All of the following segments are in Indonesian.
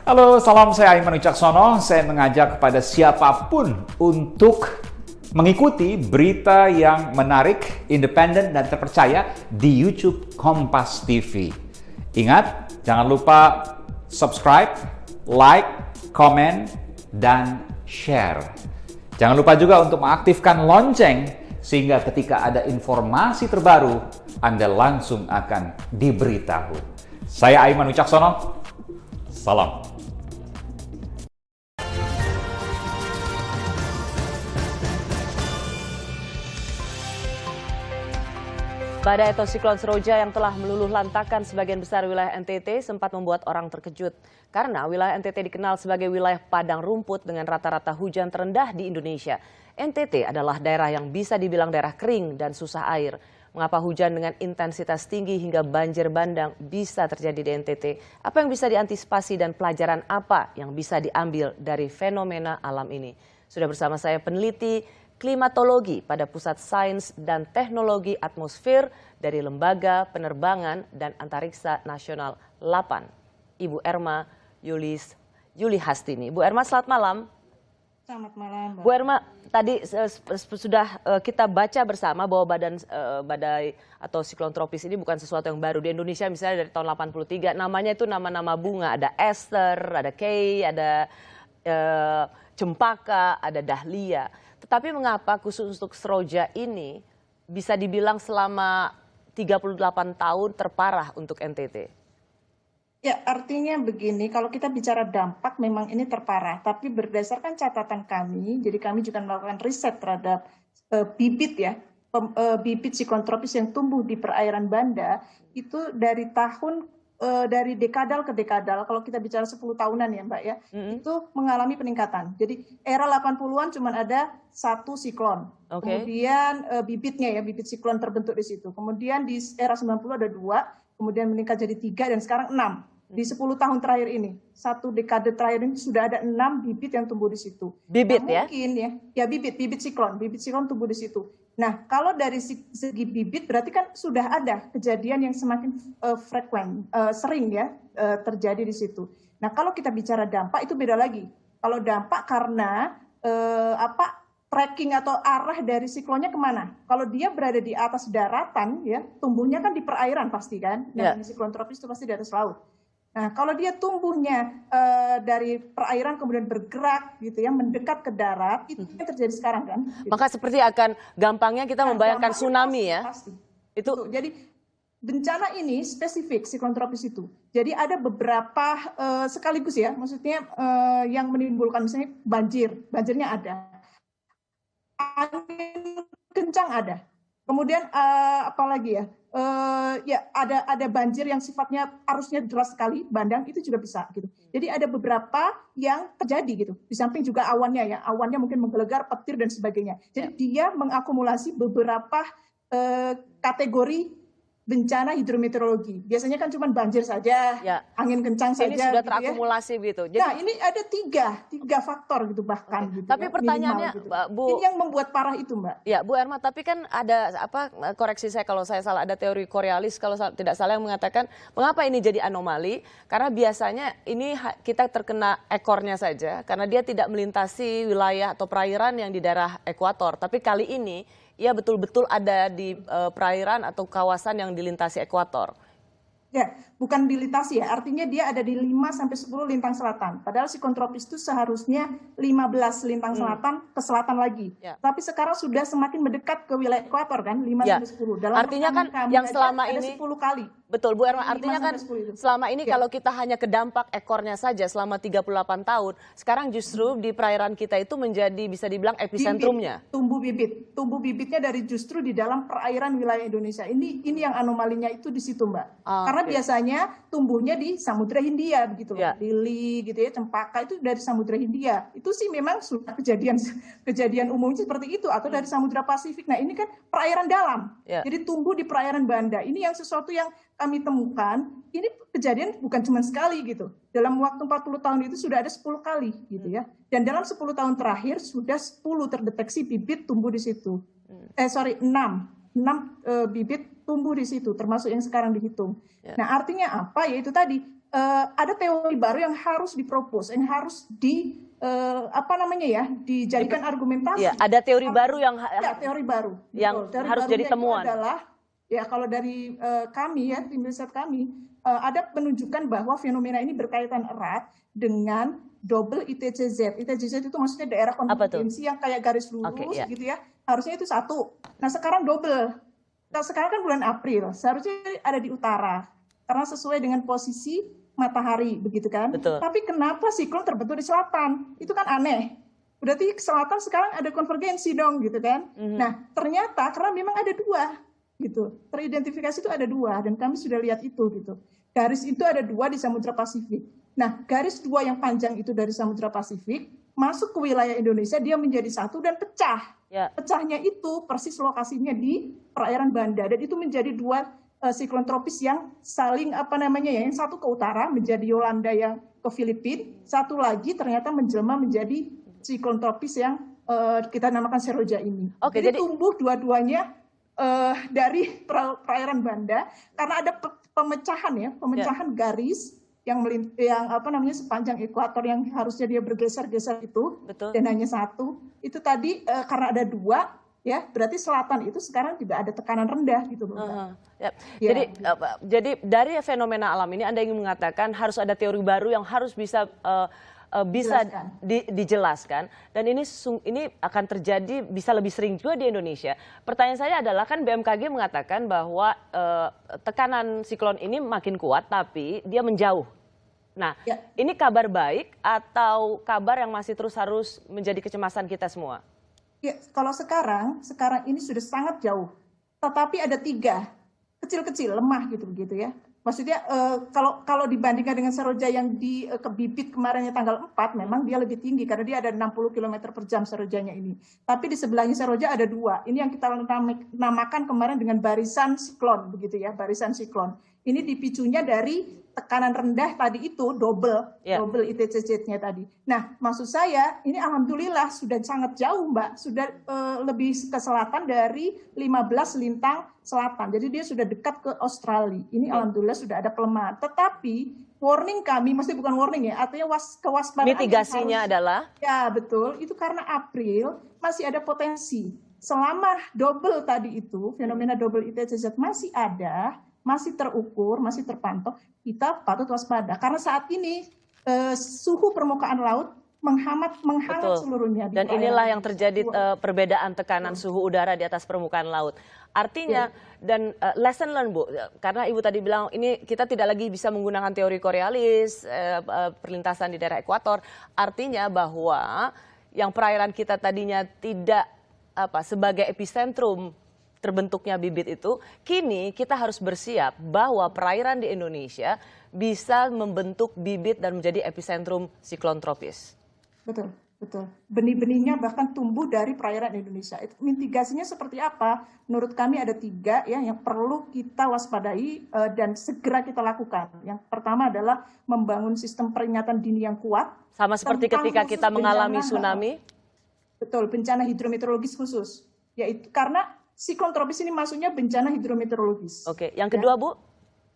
Halo, salam, saya Aiman Wicaksono. Saya mengajak kepada siapapun untuk mengikuti berita yang menarik, independen, dan terpercaya di YouTube Kompas TV. Ingat, jangan lupa subscribe, like, komen, dan share. Jangan lupa juga untuk mengaktifkan lonceng sehingga ketika ada informasi terbaru, Anda langsung akan diberitahu. Saya Aiman Wicaksono. Salam. Badai atau siklon Seroja yang telah meluluh lantakkan sebagian besar wilayah NTT sempat membuat orang terkejut. Karena wilayah NTT dikenal sebagai wilayah padang rumput dengan rata-rata hujan terendah di Indonesia. NTT adalah daerah yang bisa dibilang daerah kering dan susah air. Mengapa hujan dengan intensitas tinggi hingga banjir bandang bisa terjadi di NTT? Apa yang bisa diantisipasi dan pelajaran apa yang bisa diambil dari fenomena alam ini? Sudah bersama saya peneliti klimatologi pada Pusat Sains dan Teknologi Atmosfer dari Lembaga Penerbangan dan Antariksa Nasional 8, Ibu Erma Yuli Hastini. Bu Erma, selamat malam. Selamat malam, Mbak. Bu Erma, tadi sudah kita baca bersama bahwa badai atau siklon tropis ini bukan sesuatu yang baru. Di Indonesia misalnya dari tahun 83, namanya itu nama-nama bunga. Ada Esther, ada Kay, ada Cempaka, ada Dahlia. Tetapi mengapa khusus untuk Seroja ini bisa dibilang selama 38 tahun terparah untuk NTT? Ya, artinya begini, kalau kita bicara dampak memang ini terparah. Tapi berdasarkan catatan kami, jadi kami juga melakukan riset terhadap bibit ya, bibit siklon tropis yang tumbuh di perairan Banda, itu dari dekadal ke dekadal, kalau kita bicara 10 tahunan ya Mbak ya, itu mengalami peningkatan. Jadi era 80-an cuma ada satu siklon. Kemudian bibitnya ya, bibit siklon terbentuk di situ. Kemudian di era 90 ada 2, kemudian meningkat jadi 3 dan sekarang 6. Di 10 tahun terakhir ini, satu dekade terakhir ini sudah ada 6 bibit yang tumbuh di situ. Bibit ya? Mungkin ya bibit siklon tumbuh di situ. Nah, kalau dari segi bibit berarti kan sudah ada kejadian yang semakin sering ya terjadi di situ. Nah, kalau kita bicara dampak itu beda lagi. Kalau dampak karena tracking atau arah dari siklonnya kemana? Kalau dia berada di atas daratan ya, tumbuhnya kan di perairan pasti kan. Nah, siklon tropis itu pasti di atas laut. Nah, kalau dia tumbuhnya dari perairan kemudian bergerak gitu ya, mendekat ke darat, itu yang terjadi sekarang kan. Gitu. Maka seperti akan gampangnya kita membayangkan tsunami ya. Pasti. Itu. Jadi bencana ini spesifik siklon tropis itu. Jadi ada beberapa sekaligus ya, maksudnya yang menimbulkan misalnya banjirnya ada. Angin kencang ada. Kemudian apalagi ya? Ya ada banjir yang sifatnya arusnya deras sekali, bandang itu juga bisa gitu. Jadi ada beberapa yang terjadi gitu. Di samping juga awannya ya, awannya mungkin menggelegar, petir dan sebagainya. Jadi dia mengakumulasi beberapa kategori bencana hidrometeorologi. Biasanya kan cuma banjir saja, angin kencang saja. Ini sudah terakumulasi gitu. Jadi, nah ini ada tiga faktor gitu bahkan. Gitu, tapi pertanyaannya, gitu. Bu, ini yang membuat parah itu Mbak. Ya Bu Erma, tapi kan ada koreksi saya kalau saya salah, ada teori Coriolis kalau tidak salah yang mengatakan mengapa ini jadi anomali? Karena biasanya ini kita terkena ekornya saja, karena dia tidak melintasi wilayah atau perairan yang di daerah ekuator. Tapi kali ini ia betul-betul ada di perairan atau kawasan yang dilintasi ekuator. Ya, bukan dilintasi ya, artinya dia ada di 5-10 lintang selatan. Padahal siklon tropis itu seharusnya 15 lintang selatan ke selatan lagi. Tapi sekarang sudah semakin mendekat ke wilayah ekuator kan, 5-10. Dalam artinya kan yang selama ini 10 kali. Betul Bu Erma, artinya kan selama ini kalau kita hanya ke dampak ekornya saja selama 38 tahun, sekarang justru di perairan kita itu menjadi bisa dibilang episentrumnya. Tumbuh bibitnya dari justru di dalam perairan wilayah Indonesia. Ini yang anomalinya itu di situ Mbak. Karena biasanya tumbuhnya di Samudra Hindia begitu loh. Lili gitu ya, cempaka itu dari Samudra Hindia. Itu sih memang sudah kejadian umumnya seperti itu atau dari Samudra Pasifik. Nah, ini kan perairan dalam. Jadi tumbuh di perairan Banda. Ini yang sesuatu yang kami temukan, ini kejadian bukan cuma sekali gitu. Dalam waktu 40 tahun itu sudah ada 10 kali gitu ya. Dan dalam 10 tahun terakhir sudah 10 terdeteksi bibit tumbuh di situ. 6 bibit tumbuh di situ, termasuk yang sekarang dihitung. Nah, artinya apa? Yaitu tadi ada teori baru yang harus dipropos, yang harus dijadikan argumentasi. Ya, ada teori baru yang teori baru. Yang harus jadi temuan. Adalah ya kalau dari kami ya tim riset kami ada penunjukan bahwa fenomena ini berkaitan erat dengan double ITCZ. ITCZ itu maksudnya daerah konvergensi yang kayak garis lurus gitu ya. Harusnya itu satu. Nah sekarang double. Nah, sekarang kan bulan April, seharusnya ada di utara karena sesuai dengan posisi matahari begitu kan. Betul. Tapi kenapa siklon terbentuk di selatan? Itu kan aneh. Berarti selatan sekarang ada konvergensi dong gitu kan. Nah ternyata karena memang ada dua gitu, teridentifikasi itu ada dua dan kami sudah lihat itu gitu. Garis itu ada dua di Samudra Pasifik. Nah garis dua yang panjang itu dari Samudra Pasifik masuk ke wilayah Indonesia, dia menjadi satu dan pecah. Pecahnya itu persis lokasinya di perairan Banda dan itu menjadi dua siklon tropis yang saling yang satu ke utara menjadi Yolanda yang ke Filipina, satu lagi ternyata menjelma menjadi siklon tropis yang kita namakan Seroja ini. Jadi tumbuh dua-duanya dari perairan Banda karena ada pemecahan garis yang sepanjang ekuator yang harusnya dia bergeser-geser itu. Betul. Dan hanya satu itu tadi karena ada dua ya berarti selatan itu sekarang tidak ada tekanan rendah gitu loh. Jadi dari fenomena alam ini Anda ingin mengatakan harus ada teori baru yang harus bisa dijelaskan dan ini akan terjadi bisa lebih sering juga di Indonesia. Pertanyaan saya adalah kan BMKG mengatakan bahwa tekanan siklon ini makin kuat tapi dia menjauh. Nah, ini kabar baik atau kabar yang masih terus harus menjadi kecemasan kita semua? Ya, kalau sekarang ini sudah sangat jauh. Tetapi ada tiga kecil-kecil lemah gitu ya. Maksudnya kalau dibandingkan dengan Seroja yang ke bibit kemarinnya tanggal 4 memang dia lebih tinggi karena dia ada 60 km per jam Serojanya ini. Tapi di sebelahnya Seroja ada dua. Ini yang kita namakan kemarin dengan barisan siklon begitu ya, barisan siklon. Ini dipicunya dari tekanan rendah tadi itu double ITCZ-nya tadi. Nah, maksud saya ini alhamdulillah sudah sangat jauh Mbak, sudah lebih ke selatan dari 15 lintang selatan. Jadi dia sudah dekat ke Australia. Ini alhamdulillah sudah ada pelemahan. Tetapi warning kami, mesti bukan warning ya, artinya kewaspadaan. Mitigasinya adalah? Ya betul, itu karena April masih ada potensi. Selama double tadi itu, fenomena double ITCZ masih ada, masih terukur, masih terpantau, kita patut waspada. Karena saat ini suhu permukaan laut menghangat seluruhnya. Dan inilah yang terjadi perbedaan tekanan suhu udara di atas permukaan laut. Artinya, dan lesson learned Bu, karena Ibu tadi bilang ini kita tidak lagi bisa menggunakan teori Coriolis, perlintasan di daerah ekuator. Artinya bahwa yang perairan kita tadinya tidak sebagai epicentrum terbentuknya bibit itu, kini kita harus bersiap bahwa perairan di Indonesia bisa membentuk bibit dan menjadi epicentrum siklon tropis. Betul. Benih-benihnya bahkan tumbuh dari perairan Indonesia. Mitigasinya seperti apa? Menurut kami ada tiga ya yang perlu kita waspadai dan segera kita lakukan. Yang pertama adalah membangun sistem peringatan dini yang kuat. Sama seperti ketika kita mengalami tsunami. Betul, bencana hidrometeorologis khusus. Yaitu karena siklon tropis ini maksudnya bencana hidrometeorologis. Oke, yang kedua Bu?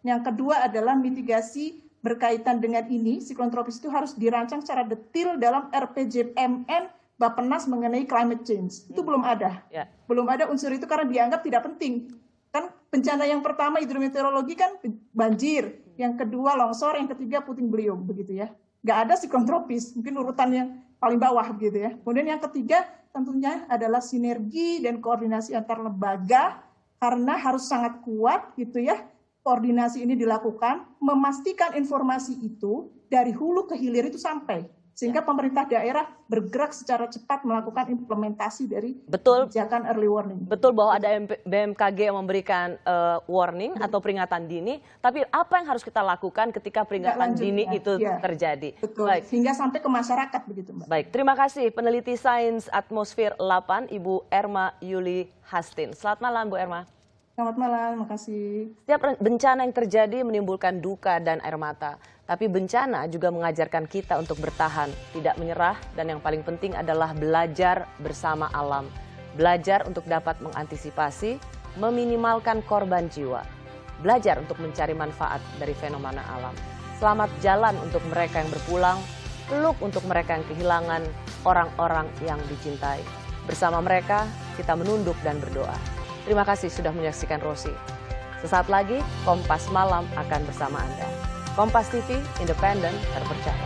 Yang kedua adalah mitigasi berkaitan dengan ini. Siklon tropis itu harus dirancang secara detail dalam RPJMN Bappenas mengenai climate change. Itu belum ada. Belum ada unsur itu karena dianggap tidak penting. Kan bencana yang pertama hidrometeorologi kan banjir, yang kedua longsor, yang ketiga puting beliung begitu ya. Nggak ada siklon tropis, mungkin urutan yang paling bawah begitu ya. Kemudian yang ketiga tentunya adalah sinergi dan koordinasi antar lembaga karena harus sangat kuat gitu ya. Koordinasi ini dilakukan memastikan informasi itu dari hulu ke hilir itu sampai sehingga pemerintah daerah bergerak secara cepat melakukan implementasi dari kebijakan early warning. Betul bahwa ada BMKG yang memberikan warning atau peringatan dini, tapi apa yang harus kita lakukan ketika peringatan dini itu terjadi? Betul, baik. Sehingga sampai ke masyarakat begitu Mbak. Baik, terima kasih peneliti Sains Atmosfer 8 Ibu Erma Yuli Hastin. Selamat malam Bu Erma. Selamat malam, makasih. Setiap bencana yang terjadi menimbulkan duka dan air mata. Tapi bencana juga mengajarkan kita untuk bertahan, tidak menyerah, dan yang paling penting adalah belajar bersama alam. Belajar untuk dapat mengantisipasi, meminimalkan korban jiwa. Belajar untuk mencari manfaat dari fenomena alam. Selamat jalan untuk mereka yang berpulang, peluk untuk mereka yang kehilangan orang-orang yang dicintai. Bersama mereka, kita menunduk dan berdoa. Terima kasih sudah menyaksikan Rosi. Sesaat lagi, Kompas Malam akan bersama Anda. Kompas TV, independen, terpercaya.